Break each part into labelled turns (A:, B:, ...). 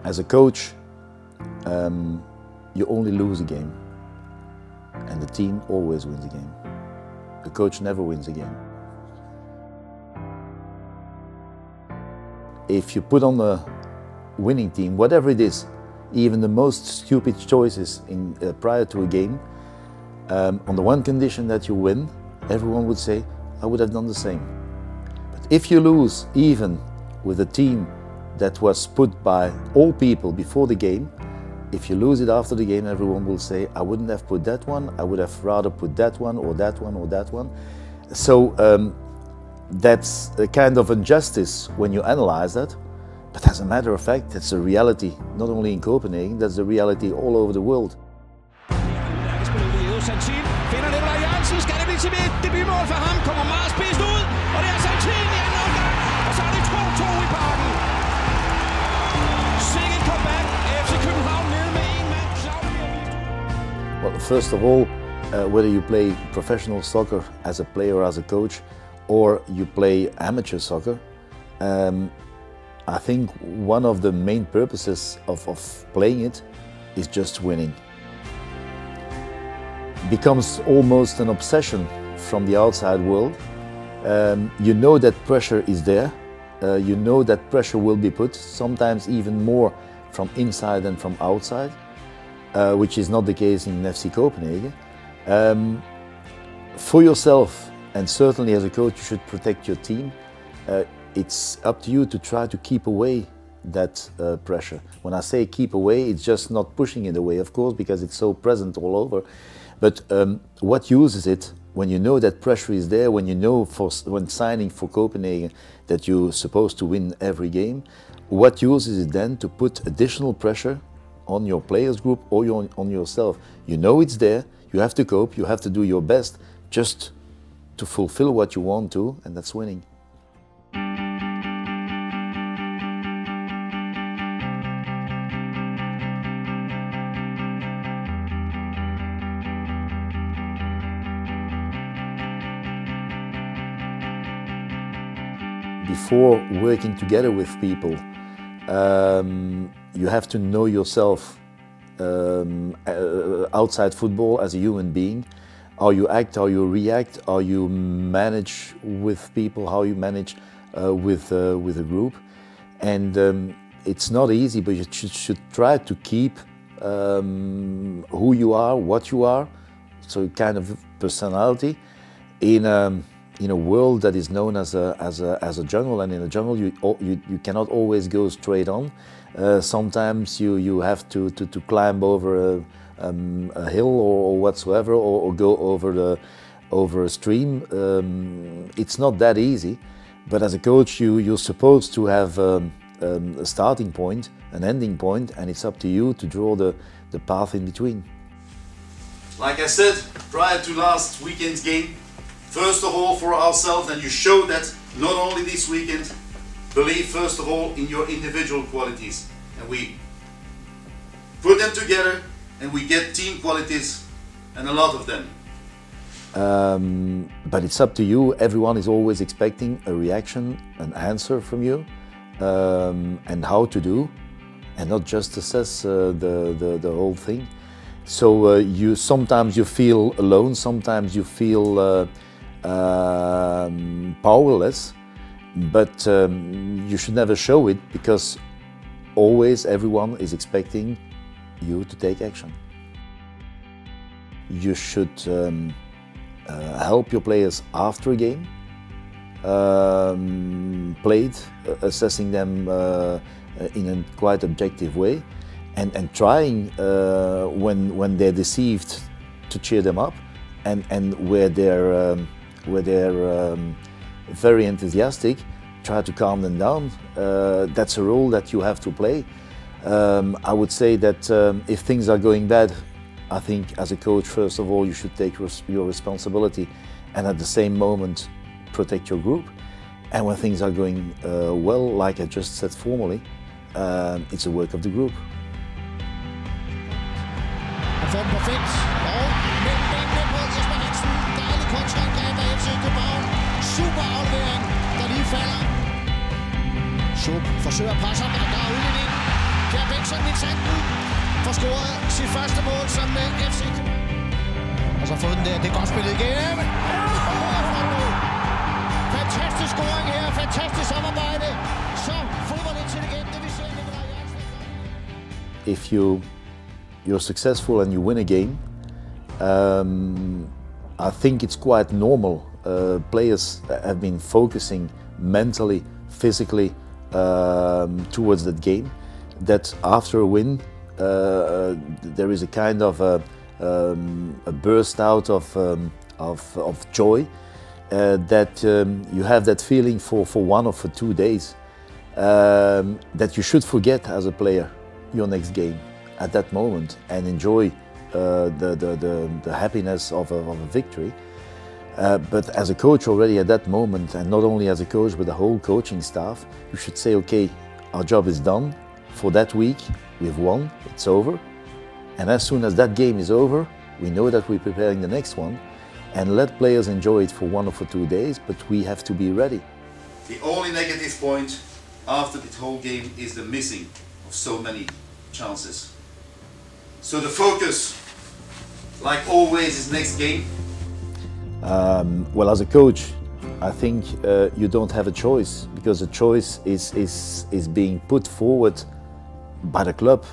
A: As a coach, you only lose a game, and the team always wins a game. The coach never wins a game. If you put on a winning team, whatever it is, even the most stupid choices prior to a game, on the one condition that you win, everyone would say, I would have done the same. But if you lose, even with a team that was put by all people before the game, if you lose it after the game, everyone will say, I wouldn't have put that one, I would have rather put that one or that one or that one. So that's a kind of injustice when you analyze that. But as a matter of fact, that's a reality, not only in Copenhagen, that's the reality all over the world. Well, first of all, whether you play professional soccer as a player or as a coach, or you play amateur soccer, I think one of the main purposes of playing it is just winning. It becomes almost an obsession from the outside world. You know that pressure is there. You know that pressure will be put, sometimes even more from inside than from outside, which is not the case in FC Copenhagen. For yourself, and certainly as a coach, you should protect your team. It's up to you to try to keep away that pressure. When I say keep away, it's just not pushing it away, of course, because it's so present all over. But what use is it when you know that pressure is there, when you know when signing for Copenhagen that you're supposed to win every game? What use is it then to put additional pressure on your players group or on yourself? You know it's there, you have to cope, you have to do your best just to fulfill what you want to, and that's winning. Before working together with people, you have to know yourself outside football as a human being. How you act, how you react, how you manage with people, how you manage with a group. And it's not easy, but you should try to keep who you are, what you are, so kind of personality in a world that is known as a jungle, and in a jungle you cannot always go straight on. Sometimes you have to climb over a hill or whatsoever, or go over a stream. It's not that easy, but as a coach you're supposed to have a starting point, an ending point, and it's up to you to draw the path in between.
B: Like I said prior to last weekend's game, first of all for ourselves, and you show that not only this weekend, believe first of all in your individual qualities, and we put them together and we get team qualities, and a lot of them.
A: But it's up to you. Everyone is always expecting a reaction, an answer from you, and how to do, and not just assess the whole thing. So sometimes you feel alone, sometimes you feel powerless, but you should never show it, because always everyone is expecting you to take action. You should help your players after a game, played, assessing them in a quite objective way, and trying when they're deceived to cheer them up, and where they're very enthusiastic, try to calm them down. That's a role that you have to play. I would say that if things are going bad, I think as a coach, first of all, you should take your responsibility, and at the same moment protect your group. And when things are going well, like I just said formally, it's a work of the group.
C: Super aflevering, der lige falder. Schupp forsøger at presse ham, men der er udligning. Per Bengtsson i tanden får scoret sit første mål sammen med FC København. Og så får den der, det er godt spillet igen. Fantastisk scoring her, fantastisk samarbejde. Så fodboldintelligent, det vi ser.
A: If you're successful and you win a game, I think it's quite normal. Players have been focusing mentally, physically towards that game. That after a win, there is a kind of a burst out of joy. That you have that feeling for 1 or for 2 days that you should forget as a player your next game at that moment and enjoy the happiness of a victory. But as a coach already at that moment, and not only as a coach but the whole coaching staff, you should say, okay, our job is done for that week, we've won, it's over. And as soon as that game is over, we know that we're preparing the next one, and let players enjoy it for 1 or for 2 days, but we have to be ready.
B: The only negative point after the whole game is the missing of so many chances. So the focus, like always, is next game.
A: Well, as a coach, I think you don't have a choice, because the choice is being put forward by the club,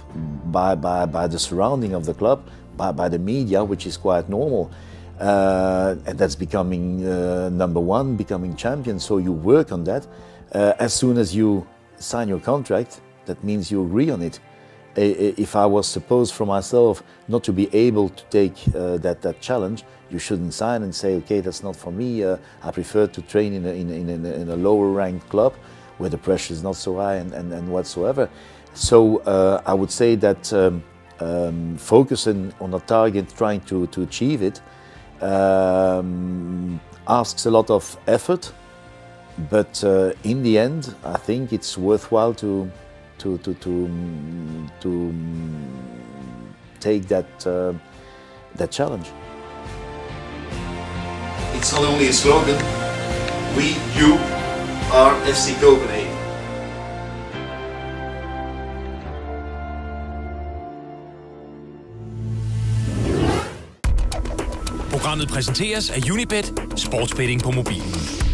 A: by the surrounding of the club, by the media, which is quite normal. And that's becoming number one, becoming champion, so you work on that. As soon as you sign your contract, that means you agree on it. If I was supposed for myself not to be able to take that challenge, you shouldn't sign and say, okay, that's not for me, I prefer to train in a lower ranked club where the pressure is not so high and whatsoever. So I would say that focusing on a target, trying to achieve it, asks a lot of effort, but in the end, I think it's worthwhile to take that challenge.
B: It's not only a slogan. You are FC Copenhagen.
D: Programmet præsenteres af Unibet, sportsbetting på mobilen.